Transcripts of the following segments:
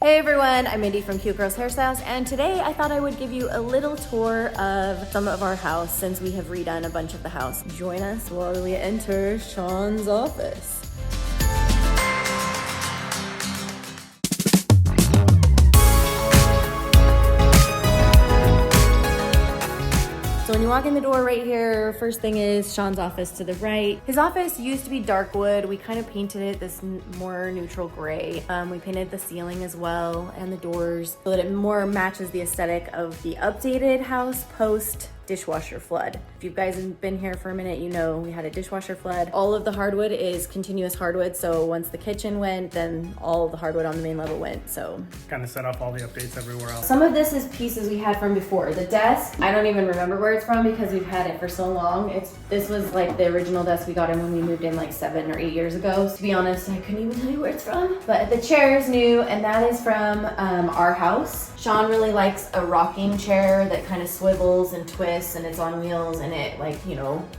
Hey everyone, I'm Mindy from Cute Girls Hairstyles, and today I thought I would give you a little tour of some of our house since we have redone a bunch of the house. Join us while we enter Shaun's office. So when you walk in the door right here, first thing is Shaun's office to the right. His office used to be dark wood. We kind of painted it this more neutral gray. We painted the ceiling as well and the doors so that it more matches the aesthetic of the updated house post dishwasher flood. If you guys have been here for a minute, you know we had a dishwasher flood. All of the hardwood is continuous hardwood, so once the kitchen went, then all of the hardwood on the main level went, so. Kind of set off all the updates everywhere else. Some of this is pieces we had from before. The desk, I don't even remember where it's from because we've had it for so long. This was like the original desk we got in when we moved in like 7 or 8 years ago. To be honest, I couldn't even tell you where it's from. But the chair is new, and that is from our house. Shaun really likes a rocking chair that kind of swivels and twists, and it's on wheels, and it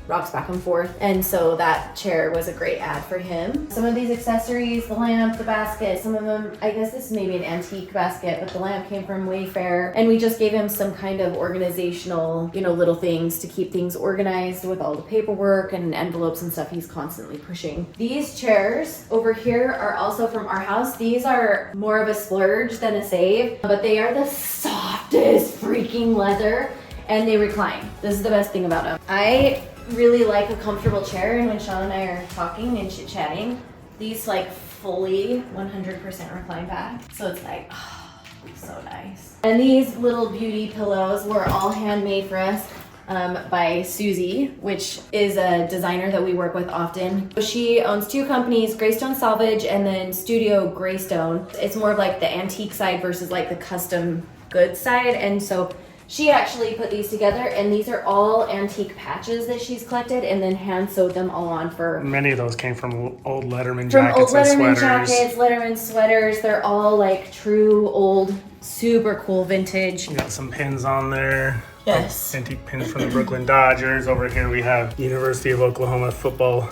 rocks back and forth. And so that chair was a great add for him. Some of these accessories, the lamp, the basket, some of them, I guess this is maybe an antique basket, but the lamp came from Wayfair. And we just gave him some kind of organizational, little things to keep things organized with all the paperwork and envelopes and stuff he's constantly pushing. These chairs over here are also from our house. These are more of a splurge than a save, but they are the softest freaking leather. And they recline. This is the best thing about them. I really like a comfortable chair, and when Shaun and I are talking and chit-chatting, these like fully 100% recline back. So it's like, oh, so nice. And these little beauty pillows were all handmade for us by Susie, which is a designer that we work with often. She owns 2 companies, Greystone Salvage and then Studio Greystone. It's more of like the antique side versus like the custom goods side, and so she actually put these together, and these are all antique patches that she's collected and then hand sewed them all on for. Many of those came from old Letterman From jackets old Letterman and sweaters. jackets, Letterman sweaters. They're all like true old, super cool vintage. We got some pins on there. Yes. Antique pins from the Brooklyn Dodgers. Over here we have University of Oklahoma football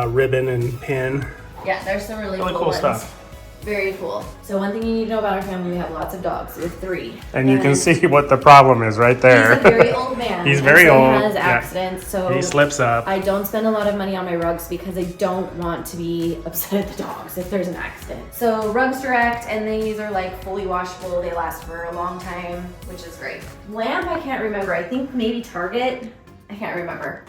ribbon and pin. Yeah, there's some really Really cool cool ones. stuff. Very cool. So one thing you need to know about our family, we have lots of dogs. We have 3. And you can see what the problem is right there. He's a very old man. He's very old. He has Yeah. accidents, so He slips up. I don't spend a lot of money on my rugs because I don't want to be upset at the dogs if there's an accident. So Rugs Direct, and these are like fully washable. They last for a long time, which is great. Lamp, I can't remember. I think maybe Target. I can't remember.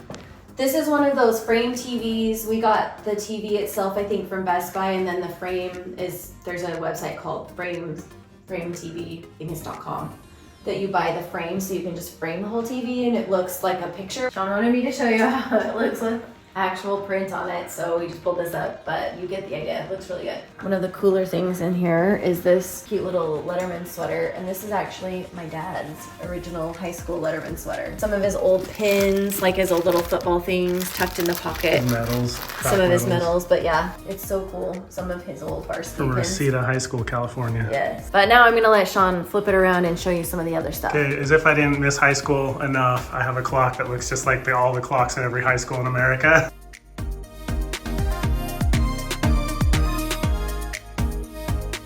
This is one of those frame TVs. We got the TV itself, I think, from Best Buy, and then the frame is, there's a website called frametvthingies.com that you buy the frame so you can just frame the whole TV and it looks like a picture. Shaun wanted me to show you how it looks with actual print on it, so we just pulled this up, but you get the idea. It looks really good. One of the cooler things in here is this cute little Letterman sweater, and this is actually my dad's original high school Letterman sweater. Some of his old pins, like his old little football things tucked in the pocket. Medals. Some of his medals, but yeah, it's so cool. Some of his old varsity From pins. Reseda High School, California. Yes. But now I'm gonna let Shaun flip it around and show you some of the other stuff. Okay, as if I didn't miss high school enough, I have a clock that looks just like all the clocks in every high school in America.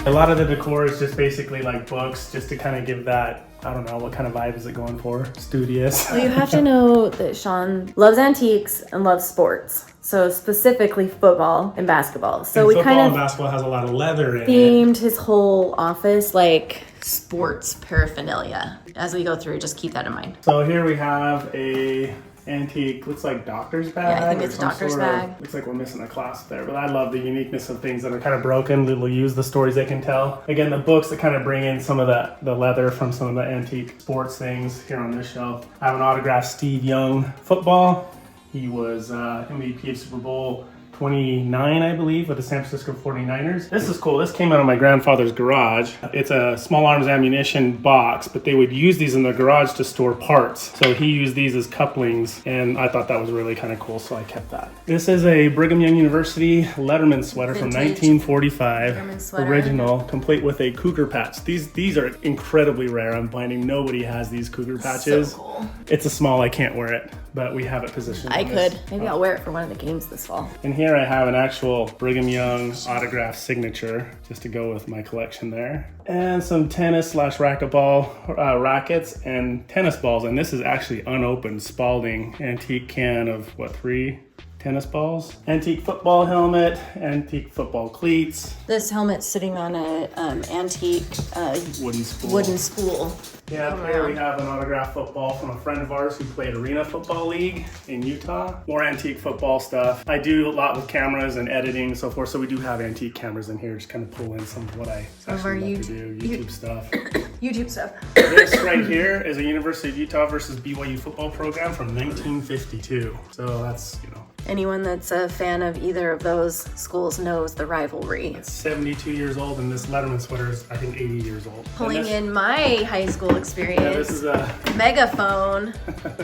A lot of the decor is just basically like books, just to kind of give that, I don't know, what kind of vibe is it going for? Studious. Well, you have to know that Shaun loves antiques and loves sports. So specifically football and basketball. So and we football kind and of basketball has a lot of leather in it. themed his whole office like sports paraphernalia. As we go through, just keep that in mind. So here we have a antique, looks like doctor's bag. Yeah, I think or it's some doctor's sort of- bag. Looks like we're missing a clasp there, but I love the uniqueness of things that are kind of broken. They'll use the stories they can tell. Again, the books that kind of bring in some of the leather from some of the antique sports things here on this shelf. I have an autographed Steve Young football. He was MVP of Super Bowl 29, I believe, with the San Francisco 49ers. This is cool. This came out of my grandfather's garage. It's a small arms ammunition box, but they would use these in their garage to store parts. So he used these as couplings, and I thought that was really kind of cool, so I kept that. This is a Brigham Young University Letterman sweater from Vintage 1945. Letterman sweater. Original, complete with a cougar patch. These are incredibly rare. I'm finding nobody has these cougar patches. So cool. It's a small, I can't wear it, but we have it positioned. I on this. could. Maybe I'll wear it for one of the games this fall. And he here I have an actual Brigham Young autograph signature just to go with my collection there. And some tennis / racquetball rackets and tennis balls. And this is actually unopened Spalding antique can of what, 3 tennis balls? Antique football helmet, antique football cleats. This helmet's sitting on a antique wooden spool. Yeah, here we have an autographed football from a friend of ours who played Arena Football League in Utah. More antique football stuff. I do a lot with cameras and editing and so forth, so we do have antique cameras in here. Just kind of pull in some of what I actually love to do, YouTube stuff. YouTube stuff. This right here is a University of Utah versus BYU football program from 1952. So that's, you know. Anyone that's a fan of either of those schools knows the rivalry. It's 72 years old, and this Letterman sweater is, I think, 80 years old. Pulling in my high school experience. Yeah, this is a megaphone.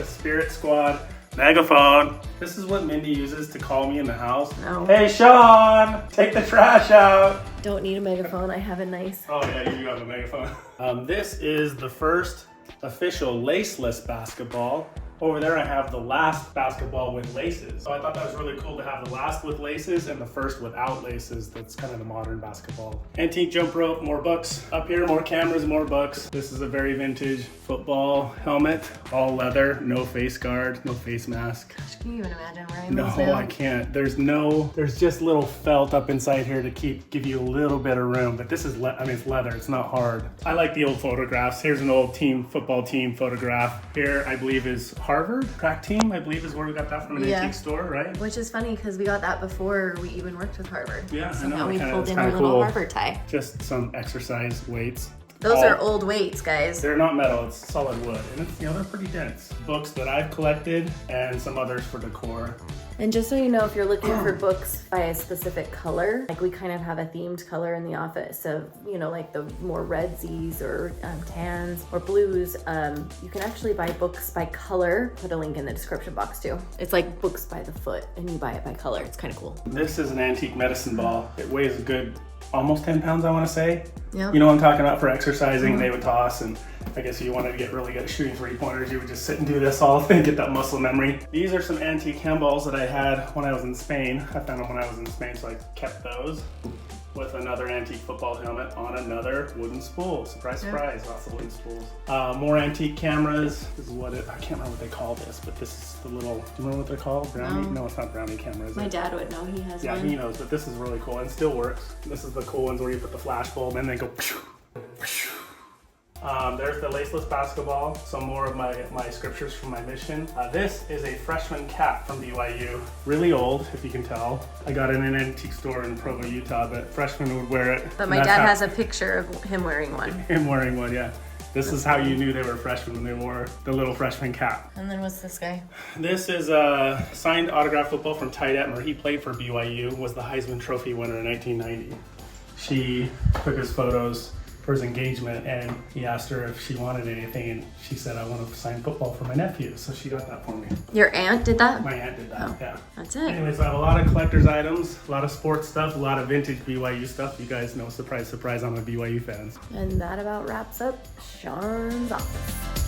Spirit Squad megaphone. This is what Mindy uses to call me in the house. No. Hey, Shaun, take the trash out. Don't need a megaphone. I have a nice. Oh yeah, you do have a megaphone. This is the first official laceless basketball. Over there I have the last basketball with laces. So I thought that was really cool to have the last with laces and the first without laces. That's kind of the modern basketball. Antique jump rope, more books. Up here, more cameras, more books. This is a very vintage football helmet, all leather, no face guard, no face mask. Gosh, can you even imagine wearing No, those now? I can't. There's just little felt up inside here to give you a little bit of room, but this is, it's leather, it's not hard. I like the old photographs. Here's an old football team photograph. Here, I believe is Harvard track team, I believe is where we got that from an antique store, right? Which is funny because we got that before we even worked with Harvard. Yeah, so I know. now we pulled It's in our kinda little cool. Harvard tie. Just some exercise weights. Those are old weights, guys. They're not metal, it's solid wood. And it's, they're pretty dense. Books that I've collected and some others for decor. And just so you know, if you're looking for books by a specific color, like we kind of have a themed color in the office of, you know, like the more redsies or tans or blues, you can actually buy books by color. Put a link in the description box too. It's like books by the foot and you buy it by color. It's kind of cool. This is an antique medicine ball. It weighs a good almost 10 pounds, I want to say. Yeah. You know what I'm talking about for exercising. They would toss, and I guess if you wanted to get really good at shooting 3-pointers, you would just sit and do this all and get that muscle memory. These are some antique handballs that I had when I was in Spain. I found them when I was in Spain, so I kept those with another antique football helmet on another wooden spool. Surprise, surprise, lots of wooden spools. More antique cameras. This is what I can't remember what they call this, but this is the little, do you remember what they're called? Brownie? No, it's not brownie camera, is it? My dad would know, he has one. Yeah, he knows, but this is really cool and still works. This is the cool ones where you put the flash bulb and then go. There's the laceless basketball, some more of my scriptures from my mission. This is a freshman cap from BYU. Really old, if you can tell. I got it in an antique store in Provo, Utah, but freshmen would wear it. But my dad has a picture of him wearing one. Him wearing one, yeah. This is how you knew they were freshmen, when they wore the little freshman cap. And then what's this guy? This is a signed autograph football from Ty Detmer. He played for BYU, was the Heisman Trophy winner in 1990. She took his photos for his engagement, and he asked her if she wanted anything, and she said, I want to sign football for my nephew. So she got that for me. Your aunt did that? My aunt did that, yeah. That's it. Anyways, I have a lot of collector's items, a lot of sports stuff, a lot of vintage BYU stuff. You guys know, surprise, surprise, I'm a BYU fan. And that about wraps up Shaun's office.